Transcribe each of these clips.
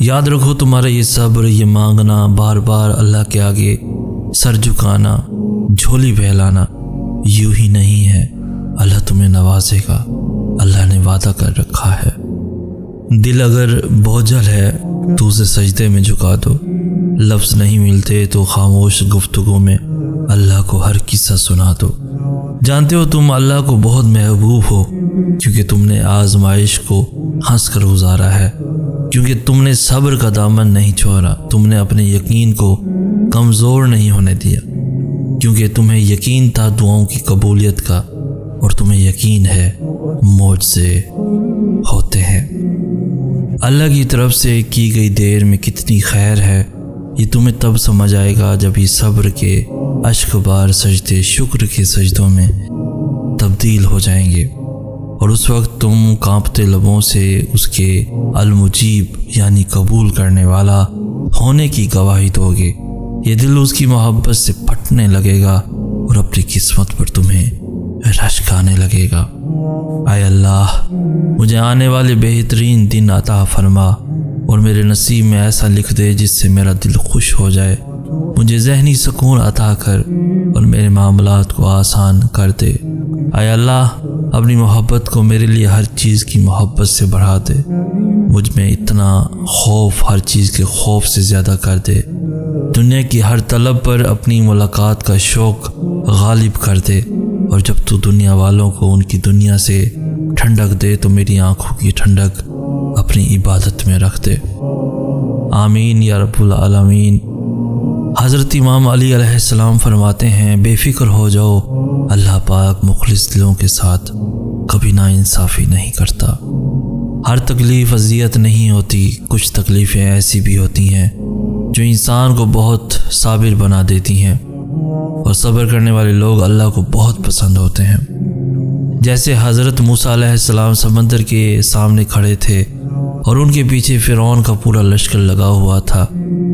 یاد رکھو تمہارا یہ صبر، یہ مانگنا، بار بار اللہ کے آگے سر جھکانا، جھولی پھیلانا یوں ہی نہیں ہے، اللہ تمہیں نوازے گا، اللہ نے وعدہ کر رکھا ہے۔ دل اگر بوجھل ہے تو اسے سجدے میں جھکا دو، لفظ نہیں ملتے تو خاموش گفتگو میں اللہ کو ہر قصہ سنا دو۔ جانتے ہو تم اللہ کو بہت محبوب ہو کیونکہ تم نے آزمائش کو ہنس کر گزارا ہے، کیونکہ تم نے صبر کا دامن نہیں چھوڑا، تم نے اپنے یقین کو کمزور نہیں ہونے دیا، کیونکہ تمہیں یقین تھا دعاؤں کی قبولیت کا، اور تمہیں یقین ہے معجزے ہوتے ہیں۔ اللہ کی طرف سے کی گئی دیر میں کتنی خیر ہے، یہ تمہیں تب سمجھ آئے گا جب یہ صبر کے اشک بار سجدے شکر کے سجدوں میں تبدیل ہو جائیں گے، اور اس وقت تم کانپتے لبوں سے اس کے المجیب یعنی قبول کرنے والا ہونے کی گواہی دو گے۔ یہ دل اس کی محبت سے پھٹنے لگے گا اور اپنی قسمت پر تمہیں رشک آنے لگے گا۔ اے اللہ، مجھے آنے والے بہترین دن عطا فرما اور میرے نصیب میں ایسا لکھ دے جس سے میرا دل خوش ہو جائے، مجھے ذہنی سکون عطا کر اور میرے معاملات کو آسان کر دے۔ اے اللہ، اپنی محبت کو میرے لیے ہر چیز کی محبت سے بڑھا دے، مجھ میں اتنا خوف ہر چیز کے خوف سے زیادہ کر دے، دنیا کی ہر طلب پر اپنی ملاقات کا شوق غالب کر دے، اور جب تو دنیا والوں کو ان کی دنیا سے ٹھنڈک دے تو میری آنکھوں کی ٹھنڈک اپنی عبادت میں رکھ دے۔ آمین یا رب العالمین۔ حضرت امام علی علیہ السلام فرماتے ہیں، بے فکر ہو جاؤ، اللہ پاک مخلص دلوں کے ساتھ کبھی ناانصافی نہیں کرتا۔ ہر تکلیف اذیت نہیں ہوتی، کچھ تکلیفیں ایسی بھی ہوتی ہیں جو انسان کو بہت صابر بنا دیتی ہیں، اور صبر کرنے والے لوگ اللہ کو بہت پسند ہوتے ہیں۔ جیسے حضرت موسیٰ علیہ السلام سمندر کے سامنے کھڑے تھے اور ان کے پیچھے فرعون کا پورا لشکر لگا ہوا تھا،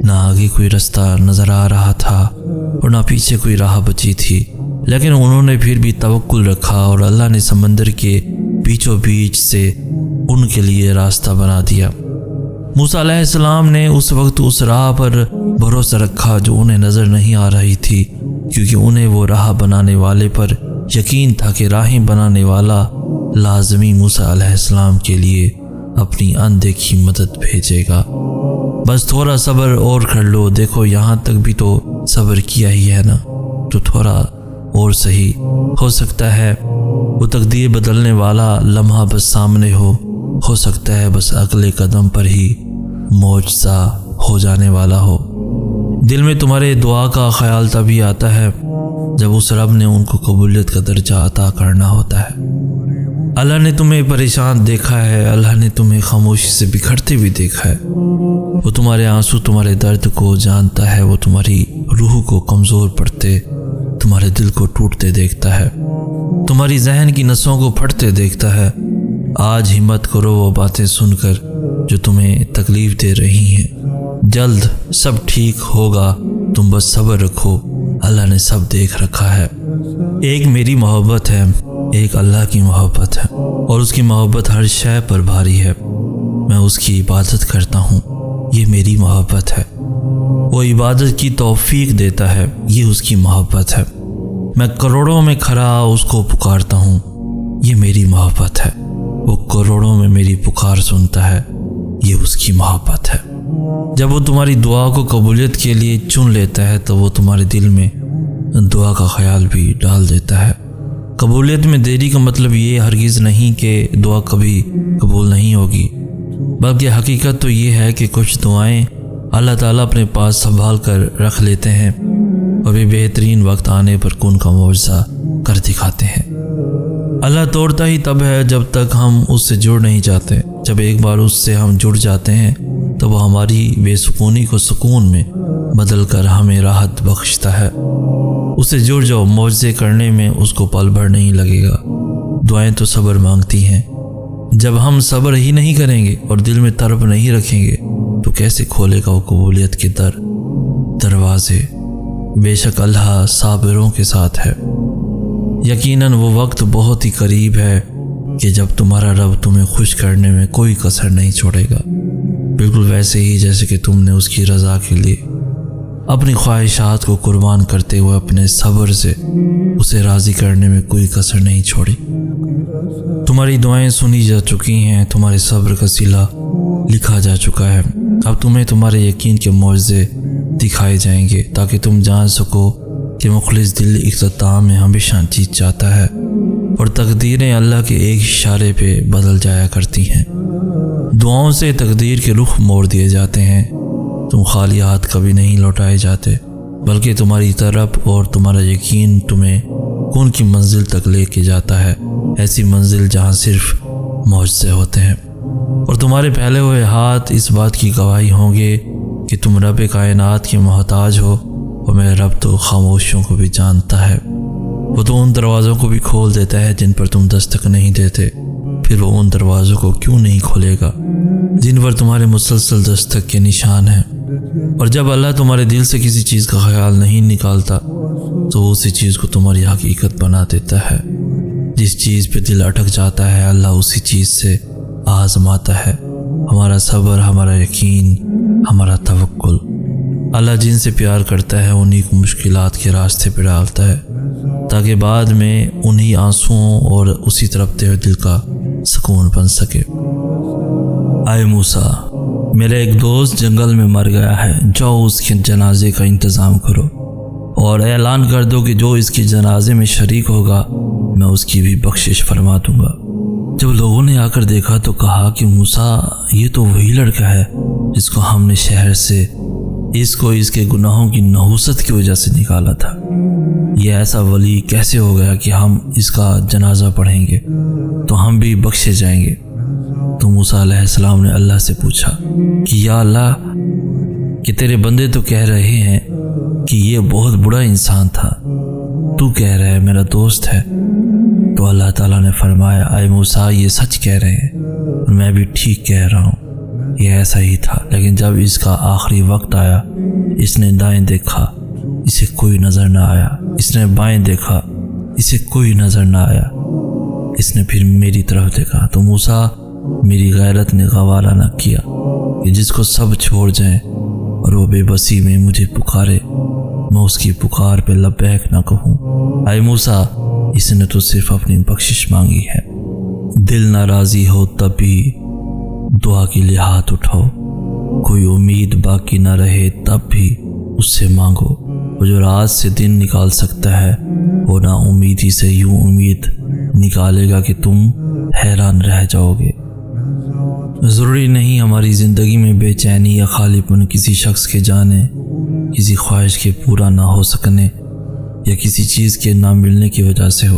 نہ آگے کوئی رستہ نظر آ رہا تھا اور نہ پیچھے کوئی راہ بچی تھی، لیکن انہوں نے پھر بھی توکل رکھا اور اللہ نے سمندر کے بیچوں بیچ سے ان کے لیے راستہ بنا دیا۔ موسیٰ علیہ السلام نے اس وقت اس راہ پر بھروسہ رکھا جو انہیں نظر نہیں آ رہی تھی، کیونکہ انہیں وہ راہ بنانے والے پر یقین تھا کہ راہیں بنانے والا لازمی موسیٰ علیہ السلام کے لیے اپنی اندیکھی مدد بھیجے گا۔ بس تھوڑا صبر اور کر لو، دیکھو یہاں تک بھی تو صبر کیا ہی ہے نا، تو تھوڑا اور صحیح ہو سکتا ہے وہ تقدیر بدلنے والا لمحہ بس سامنے ہو سکتا ہے بس اگلے قدم پر ہی معجزہ ہو جانے والا ہو۔ دل میں تمہارے دعا کا خیال تبھی آتا ہے جب اس رب نے ان کو قبولیت کا درجہ عطا کرنا ہوتا ہے۔ اللہ نے تمہیں پریشان دیکھا ہے، اللہ نے تمہیں خاموشی سے بکھرتے بھی دیکھا ہے، وہ تمہارے آنسو تمہارے درد کو جانتا ہے، وہ تمہاری روح کو کمزور پڑتے، تمہارے دل کو ٹوٹتے دیکھتا ہے، تمہاری ذہن کی نسوں کو پھٹتے دیکھتا ہے۔ آج ہمت کرو وہ باتیں سن کر جو تمہیں تکلیف دے رہی ہیں، جلد سب ٹھیک ہوگا، تم بس صبر رکھو، اللہ نے سب دیکھ رکھا ہے۔ ایک میری محبت ہے، ایک اللہ کی محبت ہے، اور اس کی محبت ہر شے پر بھاری ہے، میں اس کی عبادت کرتا ہوں، یہ میری محبت ہے، وہ عبادت کی توفیق دیتا ہے، یہ اس کی محبت ہے، میں کروڑوں میں کھڑا اس کو پکارتا ہوں، یہ میری محبت ہے، وہ کروڑوں میں میری پکار سنتا ہے، یہ اس کی محبت ہے۔ جب وہ تمہاری دعا کو قبولیت کے لیے چن لیتا ہے تو وہ تمہارے دل میں دعا کا خیال بھی ڈال دیتا ہے۔ قبولیت میں دیری کا مطلب یہ ہرگز نہیں کہ دعا کبھی قبول نہیں ہوگی، بلکہ حقیقت تو یہ ہے کہ کچھ دعائیں اللہ تعالیٰ اپنے پاس سنبھال کر رکھ لیتے ہیں اور بھی بہترین وقت آنے پر ان کا معجزہ کر دکھاتے ہیں۔ اللہ توڑتا ہی تب ہے جب تک ہم اس سے جڑ نہیں جاتے، جب ایک بار اس سے ہم جڑ جاتے ہیں تو وہ ہماری بے سکونی کو سکون میں بدل کر ہمیں راحت بخشتا ہے۔ اس سے جڑ جاؤ، معجزے کرنے میں اس کو پل بھر نہیں لگے گا۔ دعائیں تو صبر مانگتی ہیں، جب ہم صبر ہی نہیں کریں گے اور دل میں طرف نہیں رکھیں گے تو کیسے کھولے گا وہ قبولیت کے دروازے۔ بے شک اللہ صابروں کے ساتھ ہے۔ یقیناً وہ وقت بہت ہی قریب ہے کہ جب تمہارا رب تمہیں خوش کرنے میں کوئی کسر نہیں چھوڑے گا، بالکل ویسے ہی جیسے کہ تم نے اس کی رضا کے لیے اپنی خواہشات کو قربان کرتے ہوئے اپنے صبر سے اسے راضی کرنے میں کوئی کسر نہیں چھوڑی۔ تمہاری دعائیں سنی جا چکی ہیں، تمہارے صبر کا صلہ لکھا جا چکا ہے۔ اب تمہیں تمہارے یقین کے معجزے دکھائے جائیں گے تاکہ تم جان سکو کہ مخلص دل اختتام میں ہمیشہ جیت جاتا ہے اور تقدیریں اللہ کے ایک اشارے پہ بدل جایا کرتی ہیں۔ دعاؤں سے تقدیر کے رخ موڑ دیے جاتے ہیں۔ تم خالی ہاتھ کبھی نہیں لوٹائے جاتے، بلکہ تمہاری طرف اور تمہارا یقین تمہیں کون کی منزل تک لے کے جاتا ہے، ایسی منزل جہاں صرف معجزے ہوتے ہیں۔ اور تمہارے پھیلے ہوئے ہاتھ اس بات کی گواہی ہوں گے کہ تم رب کائنات کے محتاج ہو، اور میرا رب تو خاموشیوں کو بھی جانتا ہے۔ وہ تو ان دروازوں کو بھی کھول دیتا ہے جن پر تم دستک نہیں دیتے، پھر وہ ان دروازوں کو کیوں نہیں کھولے گا جن پر تمہارے مسلسل دستک کے نشان ہیں۔ اور جب اللہ تمہارے دل سے کسی چیز کا خیال نہیں نکالتا تو اسی چیز کو تمہاری حقیقت بنا دیتا ہے۔ جس چیز پہ دل اٹک جاتا ہے اللہ اسی چیز سے آزماتا ہے، ہمارا صبر، ہمارا یقین، ہمارا توکل۔ اللہ جن سے پیار کرتا ہے انہی کو مشکلات کے راستے پہ ڈالتا ہے تاکہ بعد میں انہی آنسوؤں اور اسی تڑپتے ہوئے دل کا سکون بن سکے۔ اے موسیٰ، میرا ایک دوست جنگل میں مر گیا ہے، جاؤ اس کے جنازے کا انتظام کرو اور اعلان کر دو کہ جو اس کے جنازے میں شریک ہوگا میں اس کی بھی بخشش فرما دوں گا۔ جب لوگوں نے آ کر دیکھا تو کہا کہ موسیٰ، یہ تو وہی لڑکا ہے جس کو ہم نے شہر سے اس کے گناہوں کی نحوست کی وجہ سے نکالا تھا۔ یہ ایسا ولی کیسے ہو گیا کہ ہم اس کا جنازہ پڑھیں گے تو ہم بھی بخشے جائیں گے؟ تو موسیٰ علیہ السلام نے اللہ سے پوچھا کہ یا اللہ، کہ تیرے بندے تو کہہ رہے ہیں کہ یہ بہت بڑا انسان تھا، تو کہہ رہا ہے میرا دوست ہے۔ تو اللہ تعالیٰ نے فرمایا، اے موسیٰ، یہ سچ کہہ رہے ہیں اور میں بھی ٹھیک کہہ رہا ہوں، یہ ایسا ہی تھا۔ لیکن جب اس کا آخری وقت آیا، اس نے دائیں دیکھا، اسے کوئی نظر نہ آیا، اس نے بائیں دیکھا، اسے کوئی نظر نہ آیا، اس نے پھر میری طرف دیکھا۔ تو موسیٰ، میری غیرت نے گوارا نہ کیا کہ جس کو سب چھوڑ جائیں اور وہ بے بسی میں مجھے پکارے، میں اس کی پکار پہ لبیک نہ کہوں۔ اے موسیٰ، اس نے تو صرف اپنی بخشش مانگی ہے، دل ناراضی ہو تب بھی دعا کے لیے ہاتھ اٹھاؤ، کوئی امید باقی نہ رہے تب بھی اس سے مانگو۔ وہ جو رات سے دن نکال سکتا ہے وہ نا امیدی سے یوں امید نکالے گا کہ تم حیران رہ جاؤ گے۔ ضروری نہیں ہماری زندگی میں بے چینی یا خالی پن کسی شخص کے جانے، کسی خواہش کے پورا نہ ہو سکنے یا کسی چیز کے نہ ملنے کی وجہ سے ہو۔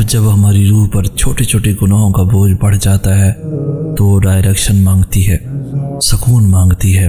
جب ہماری روح پر چھوٹے چھوٹے گناہوں کا بوجھ بڑھ جاتا ہے تو وہ ڈائریکشن مانگتی ہے، سکون مانگتی ہے،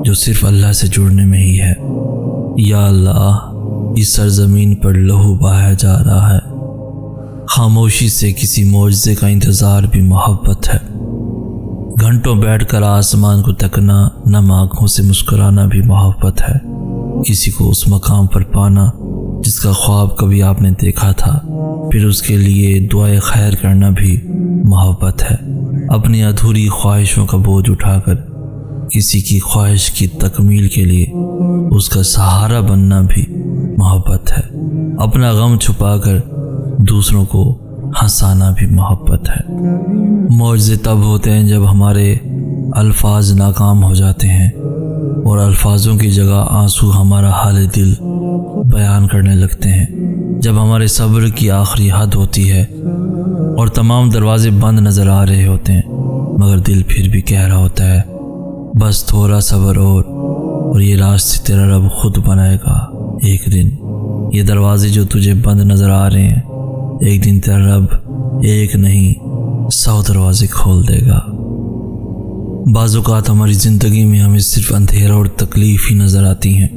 جو صرف اللہ سے جڑنے میں ہی ہے۔ یا اللہ، اس سرزمین پر لہو بہایا جا رہا ہے، خاموشی سے کسی معجزے کا انتظار بھی محبت ہے۔ گھنٹوں بیٹھ کر آسمان کو تکنا، نم آنکھوں سے مسکرانا بھی محبت ہے۔ کسی کو اس مقام پر پانا جس کا خواب کبھی آپ نے دیکھا تھا، پھر اس کے لیے دعائے خیر کرنا بھی محبت ہے۔ اپنی ادھوری خواہشوں کا بوجھ اٹھا کر کسی کی خواہش کی تکمیل کے لیے اس کا سہارا بننا بھی محبت ہے۔ اپنا غم چھپا کر دوسروں کو ہنسانا بھی محبت ہے۔ معجزے تب ہوتے ہیں جب ہمارے الفاظ ناکام ہو جاتے ہیں اور الفاظوں کی جگہ آنسو ہمارا حال دل بیان کرنے لگتے ہیں، جب ہمارے صبر کی آخری حد ہوتی ہے اور تمام دروازے بند نظر آ رہے ہوتے ہیں مگر دل پھر بھی کہہ رہا ہوتا ہے بس تھوڑا صبر اور یہ راستے تیرا رب خود بنائے گا۔ ایک دن یہ دروازے جو تجھے بند نظر آ رہے ہیں، ایک دن تیرا رب ایک نہیں 100 دروازے کھول دے گا۔ بعض اوقات ہماری زندگی میں ہمیں صرف اندھیرا اور تکلیف ہی نظر آتی ہیں،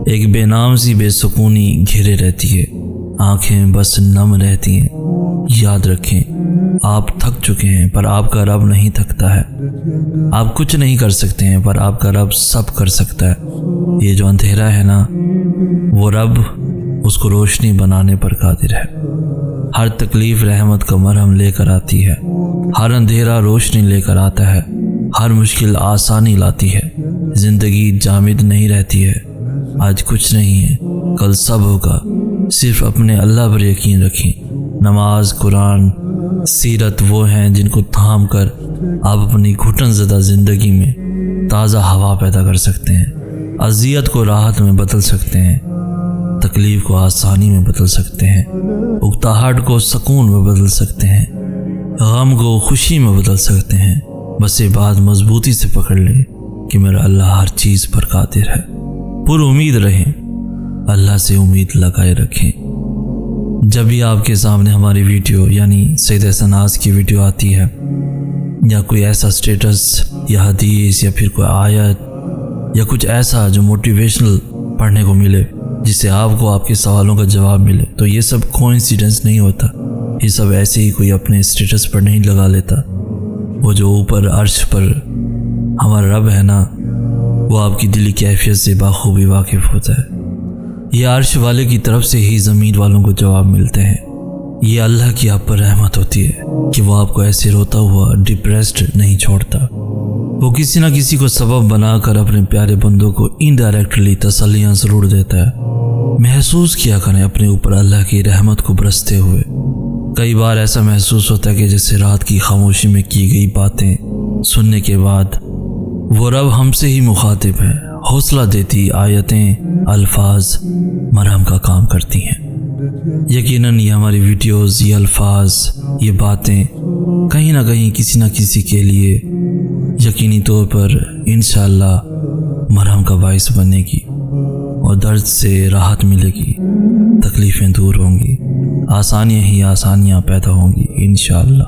ایک بے نام سی بے سکونی گھیرے رہتی ہے، آنکھیں بس نم رہتی ہیں۔ یاد رکھیں، آپ تھک چکے ہیں پر آپ کا رب نہیں تھکتا ہے، آپ کچھ نہیں کر سکتے ہیں پر آپ کا رب سب کر سکتا ہے۔ یہ جو اندھیرا ہے نا، وہ رب اس کو روشنی بنانے پر قادر ہے۔ ہر تکلیف رحمت کا مرہم لے کر آتی ہے، ہر اندھیرا روشنی لے کر آتا ہے، ہر مشکل آسانی لاتی ہے۔ زندگی جامد نہیں رہتی ہے، آج کچھ نہیں ہے کل سب ہوگا، صرف اپنے اللہ پر یقین رکھیں۔ نماز، قرآن، سیرت وہ ہیں جن کو تھام کر آپ اپنی گھٹن زدہ زندگی میں تازہ ہوا پیدا کر سکتے ہیں، اذیت کو راحت میں بدل سکتے ہیں، تکلیف کو آسانی میں بدل سکتے ہیں، اکتاہٹ کو سکون میں بدل سکتے ہیں، غم کو خوشی میں بدل سکتے ہیں۔ بس یہ بات مضبوطی سے پکڑ لیں کہ میرا اللہ ہر چیز پر قادر ہے۔ پر امید رہیں، اللہ سے امید لگائے رکھیں۔ جب بھی آپ کے سامنے ہماری ویڈیو یعنی سید احسن ناز کی ویڈیو آتی ہے، یا کوئی ایسا سٹیٹس یا حدیث یا پھر کوئی آیت یا کچھ ایسا جو موٹیویشنل پڑھنے کو ملے، جس سے آپ کو آپ کے سوالوں کا جواب ملے، تو یہ سب کوئنسیڈنس نہیں ہوتا، یہ سب ایسے ہی کوئی اپنے سٹیٹس پر نہیں لگا لیتا۔ وہ جو اوپر عرش پر ہمارا رب ہے نا، وہ آپ کی دلی کیفیت سے بخوبی واقف ہوتا ہے۔ یہ عرش والے کی طرف سے ہی زمین والوں کو جواب ملتے ہیں۔ یہ اللہ کی آپ پر رحمت ہوتی ہے کہ وہ آپ کو ایسے روتا ہوا ڈپریسڈ نہیں چھوڑتا۔ وہ کسی نہ کسی کو سبب بنا کر اپنے پیارے بندوں کو انڈائریکٹلی تسلیاں ضرور دیتا ہے۔ محسوس کیا کریں اپنے اوپر اللہ کی رحمت کو برستے ہوئے۔ کئی بار ایسا محسوس ہوتا ہے کہ جیسے رات کی خاموشی میں کی گئی باتیں سننے کے بعد وہ رب ہم سے ہی مخاطب ہے۔ حوصلہ دیتی آیتیں، الفاظ مرہم کا کام کرتی ہیں۔ یقیناً یہ ہماری ویڈیوز، یہ الفاظ، یہ باتیں کہیں نہ کہیں کسی نہ کسی کے لیے یقینی طور پر انشاءاللہ مرہم کا باعث بنے گی، اور درد سے راحت ملے گی، تکلیفیں دور ہوں گی، آسانیاں ہی آسانیاں پیدا ہوں گی انشاءاللہ۔